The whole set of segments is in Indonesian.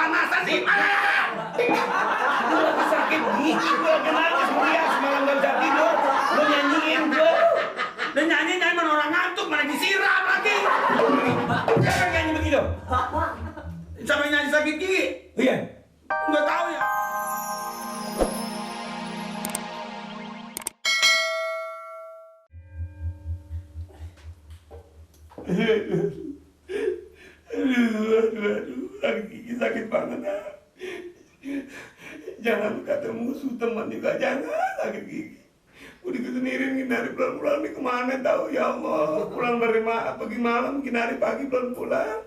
panasan sih? Mana? Gue lagi sakit gigi, gue lagi nangis Mulia, semalam gak bisa tidur. Lo nyanyiin gue. Dan nyanyi mana orang ngantuk, mana disiram lagi. Siapa yang nyanyi begitu? Siapa yang nyanyi sakit gigi? Iya. Nggak tahu ya. Aduh, gigi sakit banget. Jangan ketemu musuh teman juga, jangan sakit gigi. Udah sendiri ngindari pulang-pulang nih kemana tahu ya Allah. Pulang dari pagi malam, ngindari pagi pulang-pulang.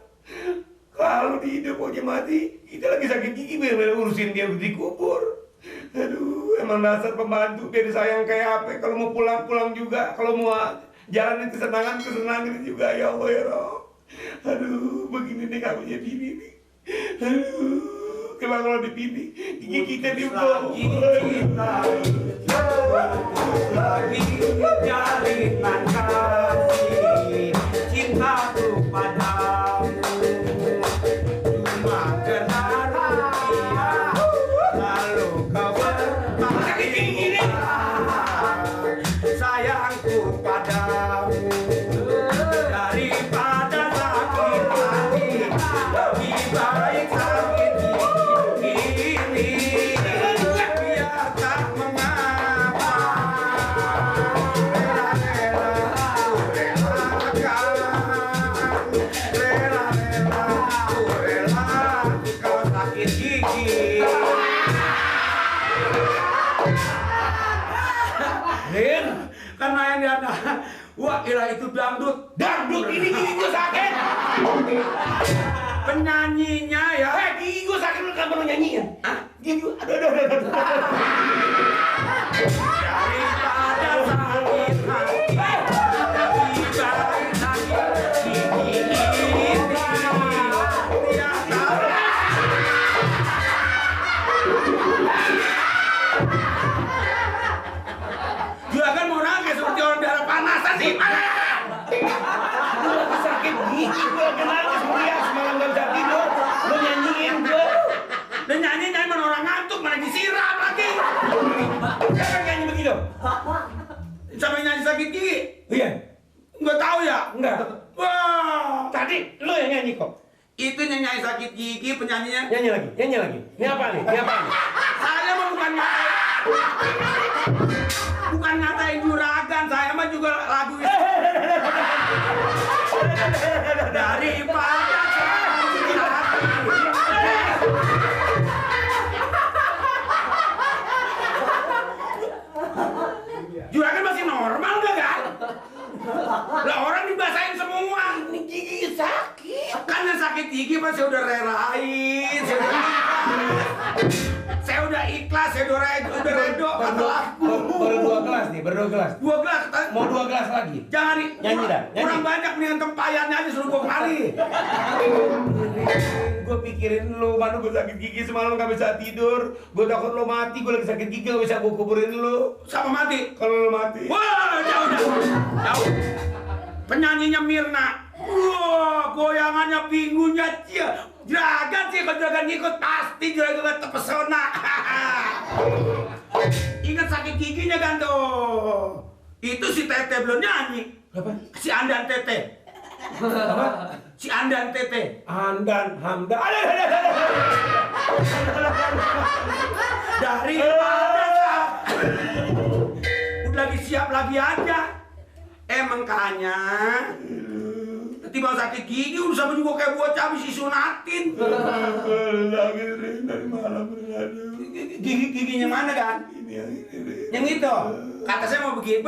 Kalau tidur pokoknya mati, kita lagi sakit gigi bener-bener urusin dia dikubur. Aduh, emang dasar pembantu biar disayang kayak apa. Kalau mau pulang-pulang juga, kalau mau jalanin kesenangan juga ya Allah ya Rob. Aduh, begini nih gak punya bini nih. Aduh, coba kalau dipini, gigi kita dibuang. Lagi jalinan kasih cintaku padamu cuma kena rupiah lalu kau berpikir sayangku padamu daripada sakit hati lebih baik sakit gigi biar tak mengapa Rin, karena yang dia wah kira itu dangdut ini gigi gue sakit. penyanyinya ya Gigi gue sakit, lu kenapa lu nyanyiin? Hah? Gigi gue, aduh. daripada sakit hati lebih baik sakit gigi ini tiada Juragan mau nangis seperti orang darah panasan sih. Mana? Gue lagi sakit gigi, gue lagi nangis Mulia, semalam gak bisa tidur. Lo nyanyiin gue. Dan nyanyi mana orang ngantuk, mana disiram lagi. Siapa yang nyanyi begitu? Siapa yang nyanyi sakit gigi? Iya. Nggak tahu ya? Enggak. Wah. Tadi lo yang nyanyi kok. itu nyanyi sakit gigi penyanyinya Nyanyi lagi. Ini apa nih? saya mah bukan ngatain juragan, saya mah juga lagu itu. Daripada sakit hati. Juragan masih normal nggak kan? Lah orang dibasahin semua. Ini gigi sakit. Kan yang sakit gigi mah saya udah relain, saya udah ikhlas, saya udah redo kata lagu. Baru 2 gelas nih, baru 2 gelas. 2 gelas. Mau 2 gelas lagi? Jangan Nyanyi dah, nyanyi. kurang banyak nih yang tempayannya aja suruh gua kemari. Gue pikirin lu, mana gue sakit gigi semalam gak bisa tidur. Gue takut lo mati, gue lagi sakit gigi gak bisa gue kuburin lu. Sama mati. Kalau lo mati. Wah, jauh. Penyanyinya Mirna. Wah, goyangannya pinggulnya cia. Juragan sih, kalau juragan ngikut pasti juragan terpesona. Ingat sakit giginya kan tuh. Itu si Tete belum nyanyi. Apa? Si Andan Tete. Apa? Si Andan Tete. Hamdan. Daripada udah lagi siap lagi aja. Emang kayaknya tiba sakit gigi udah sama juga kayak bocah habis disunatin. Lagi dari malam beradu. Giginya mana kan? Yang itu. Kata saya mau begini.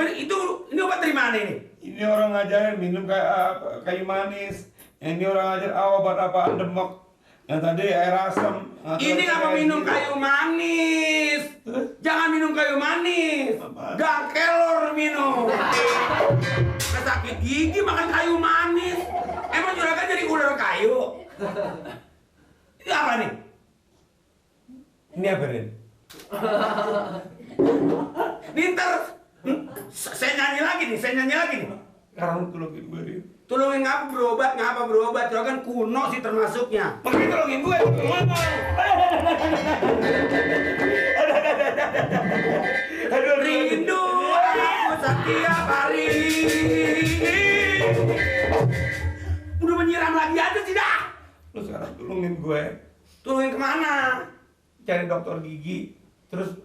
Ini obat dari mana ini? Ini orang ngajarin minum kayak kayu manis. Ini orang ngajar obat apaan demek. Yang tadi air asam. Ini nggak mau minum kayu manis. Jangan minum kayu manis. Gak kelor minum. Sakit gigi makan kayu manis. Emang juragan jadi ular kayu? Ini apa nih? Ini apa Rin? Ninter. Saya nyanyi lagi nih. Sekarang tuh lagi gue Rin. Tolongin ngapa berobat? Juragan kuno sih termasuknya. Makanya tolongin gue ngomong. Aduh, Rindu aku setiap hari. Udah menyiram lagi aja sih dah. Lu sekarang tolongin gue. Tolongin kemana? Cari dokter gigi. Terus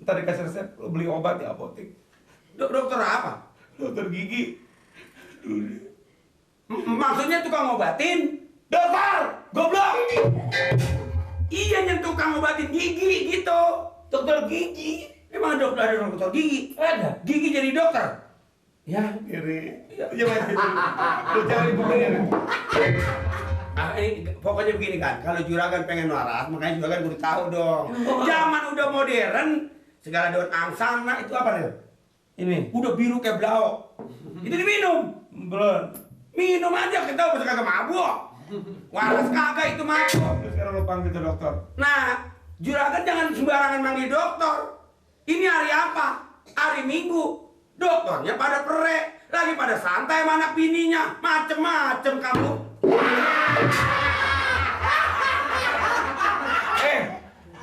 ntar dikasih resep, lu beli obat di apotek. Dokter apa? Dokter gigi. Maksudnya tukang obatin? Dokter! Goblok! Iya yang tukang obatin gigi gitu. Dokter gigi. Emang ada dokter gigi? Ada. Gigi jadi dokter? Ya, kiri. Jangan gitu. Lu cari bukunya. Ini pokoknya begini kan, kalau Juragan pengen waras, makanya Juragan kudu tahu dong. Zaman udah modern, segala daun angsana itu apa nih? Ini. Udah biru kayak blau. Itu diminum. Belum. Minum aja, kita udah kagak mabuk. Waras kagak itu mabuk. Terus sekarang lu panggil tuh dokter. Nah, Juragan jangan sembarangan manggil dokter. Ini hari apa? Hari Minggu. Dokternya pada perek, lagi pada santai sama anak bininya. Macem-macem kamu.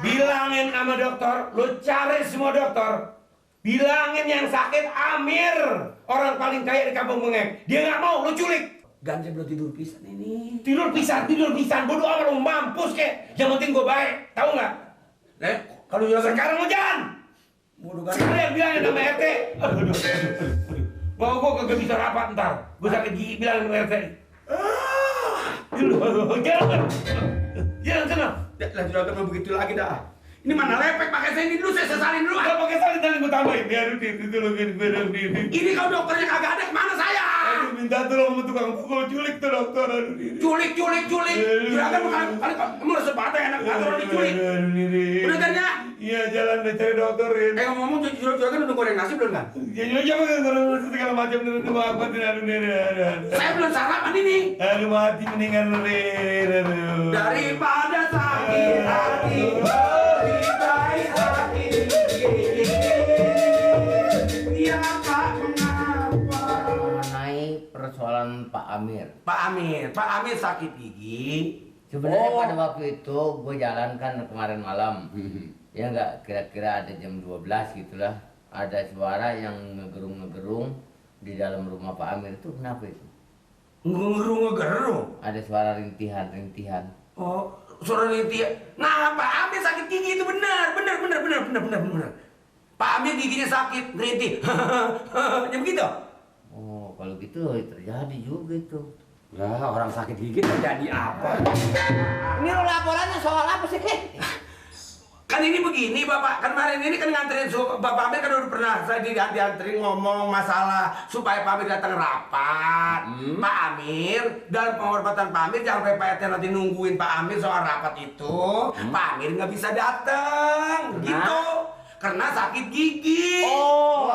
Bilangin sama dokter, lu cari semua dokter. Bilangin yang sakit Amir, orang paling kaya di kampung Bengek. Dia nggak mau, lu culik. Ganja belum tidur pisan ini. Tidur pisan. Bodoh amat lu mampus kek. Yang penting gue baik, tahu nggak? Kalau Juragan Sekarang lu jalan. bodoh kan. Sekalian bilangin sama RT. Aduh. Bawa gue kagak bisa rapat ntar. Gue sakit gigi, bilangin sama RT. Jalan sana. Lah Juragan mau begitu lagi dah. Ini mana lepek pakai saya ini dulu, saya sesalin dulu. Gak pakai salin tadi gue tambahin. Biar ditolongin gue dan diri. Ini kalau dokternya kagak ada, kemana saya? Aduh, minta tolong sama tukang pukul, culik tuh dokter. Aduh diri. Culik. Juragan kali kamu udah sepatah enak banget orang diculik. Aduh diri. Udah kan ya? Iya jalan deh cari dokterin. Ngomong Juragan udah goreng nasi belum kan? Ya jangan kalau segala macam itu apa tuh aduh diri. Saya belum sarapan ini. Aduh mati mendingan diri. Aduh. Daripada sakit hati, lebih baik hati. Ya Pak, mengapa? Mengenai persoalan Pak Amir. Pak Amir sakit gigi. Sebenarnya pada waktu itu gue jalankan kemarin malam. Ya enggak, kira-kira ada jam 12 gitulah. Ada suara yang ngegerung-ngegerung di dalam rumah Pak Amir. Itu kenapa itu? Ngegerung. Ada suara rintihan-rintihan. Oh, suara rintihan. Nah, Pak Amir sakit gigi itu benar. Pak Amir giginya sakit, rintih. Ya begitu? Oh, kalau gitu terjadi juga itu. Ya, orang sakit gigi terjadi apa? Ini lo laporannya soal apa sih, Ki? Kan ini begini Bapak, kemarin ini kan nganterin Bapak Amir kan udah pernah saya dianterin ngomong masalah supaya Pak Amir datang rapat. Pak Amir, dalam penghormatan Pak Amir jangan sampai Pak RT nanti nungguin Pak Amir soal rapat itu. Pak Amir nggak bisa datang, gitu. Karena sakit gigi. Oh.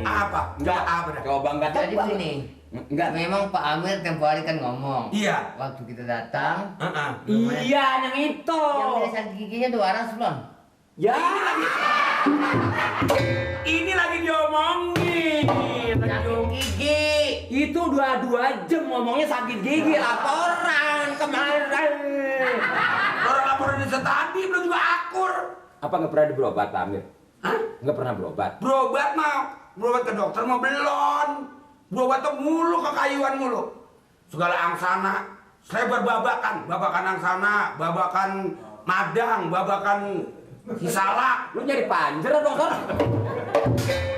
Apa? Enggak. Apa dah? Coba enggak Jadi begini. Enggak. Memang Pak Amir tempo hari kan ngomong. Iya. Waktu kita datang. Iya, yang itu. Yang dia sakit giginya 2 waras belum? Ya. Ini lagi diomongin. Sakit gigi. Itu 2 jam ngomongnya sakit gigi laporan kemarin. Orang laporan itu tadi belum juga akur. Apa nggak pernah berobat, Pak Amir? Hah? Nggak pernah berobat. Berobat ke dokter mah belum. Berobat tuh mulu ke kayuan mulu. Segala angsana, saya babakan angsana, babakan madang, babakan hisalak. Lu jadi panjer, dokter?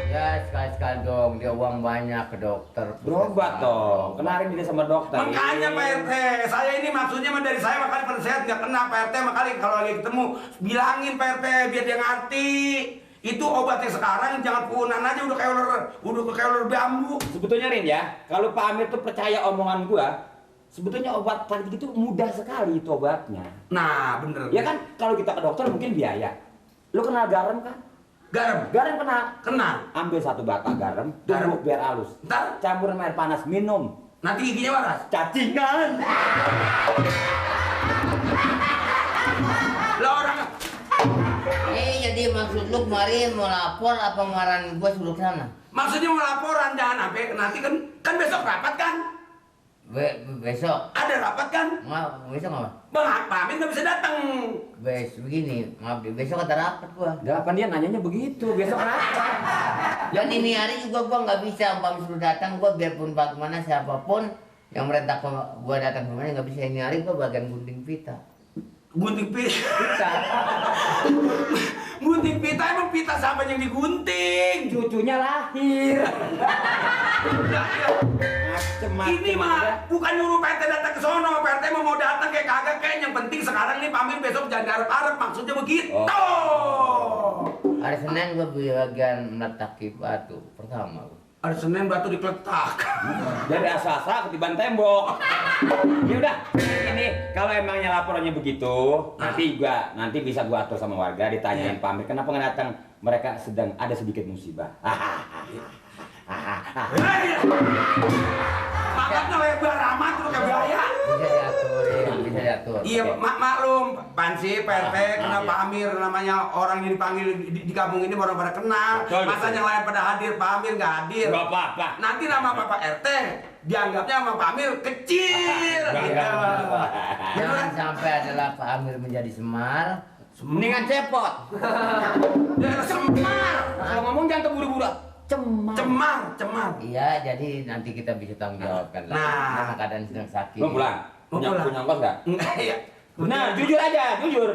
Ya sekali-sekali dong, dia uang banyak ke dokter. Berobat dong. Kemarin dia sama dokter. Makanya Pak RT, saya ini maksudnya mah dari saya makanya penasehat nggak kena Pak RT, makanya kalau lagi ketemu bilangin Pak RT biar dia ngerti. Itu obatnya sekarang jangan punan aja udah kayak ular bambu. Sebetulnya Rin ya, kalau Pak Amir tuh percaya omongan gua, sebetulnya obat sakit gigi itu mudah sekali itu obatnya. Nah, bener. Ya kan kalau kita ke dokter mungkin biaya. Lu kenal garam kan? Garam. Garam kenal. Ambil 1 bata garam, Garam. tumbuk biar halus. Ntar Campur air panas, minum. nanti giginya waras. Cacingan. Lah orang Jadi maksud lu kemarin mau lapor apa ngarahin gua suruh ke sana? Maksudnya mau laporan, jangan sampai nanti kan besok rapat kan? Besok. Ada rapat kan? Besok apa? Bang, Pak Amin nggak bisa datang. Begini, maaf, besok ada rapat gua. Delapan dia nanyanya begitu, besok rapat. Dan ini hari juga gua nggak bisa, umpam suruh datang gua biarpun bagaimana siapapun yang merintah gua datang ke rumahnya nggak bisa. Ini hari gua bagian gunting pita. Gunting pita. Gunting pita, emang pita siapa yang digunting? Cucunya lahir. Macem-macem Ini mah aja. bukan nyuruh PT datang ke sono, PT mau datang kayak kagak, kayak yang penting sekarang nih Pak Amin besok jangan diarep-arep, maksudnya begitu. Hari Senin gua bagian meletaki batu pertama. Hari Senin batu dikeletak. Dari asa-asa ketiban tembok. Ya udah, ini kalau emangnya laporannya begitu, nanti bisa gua atur sama warga, ditanyain Pak Amir kenapa nggak datang. Mereka sedang ada sedikit musibah. Makanya lebar amat lu kayak gaya. Bisa diatur, ya, bisa diatur. Iya, maklum, Pansip, PRT, kenal Pak Amir, namanya orang yang dipanggil di kampung ini orang pada kenal. Betul, Masa betul. yang lain pada hadir, Pak Amir nggak hadir. Nggak apa-apa. Nanti nama Bapak RT dianggapnya sama Pak Amir kecil. Jangan sampai adalah Pak Amir menjadi Semar, mendingan cepot. Ya, Semar. Kalau ngomong jangan keburu-buru. Cemar. Iya, jadi nanti kita bisa tanggung jawabkan lah. Nah. Karena keadaan sedang sakit. Mau pulang? Mau Punya pulang. ongkos nggak? Enggak ya. Nah, jujur aja, jujur.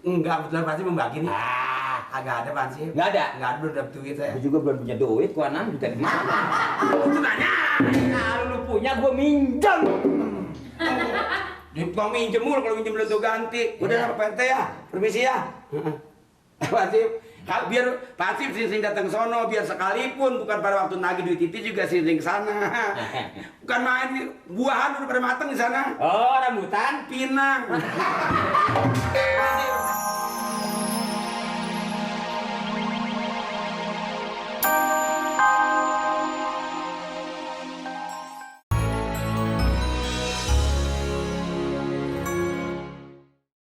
Enggak, betulan pasti membagi nih. Ah, Agak ada Pansip. nggak ada. Enggak ada, belum dapet duit saya. Gue juga belum punya duit, gua nanam juga di mana. Itu nanya. Kalau lu punya, gua minjem. Di tukang minjem mulu, kalau minjem belum tuh ganti. Udah sama Pak RT ya, permisi ya. Pansip, biar Pansip sering-sering datang ke sono, biar sekalipun bukan pada waktu nagih duit itu juga sering ke sana. Bukan main buahan udah pada mateng di sana. Oh, rambutan. Pinang.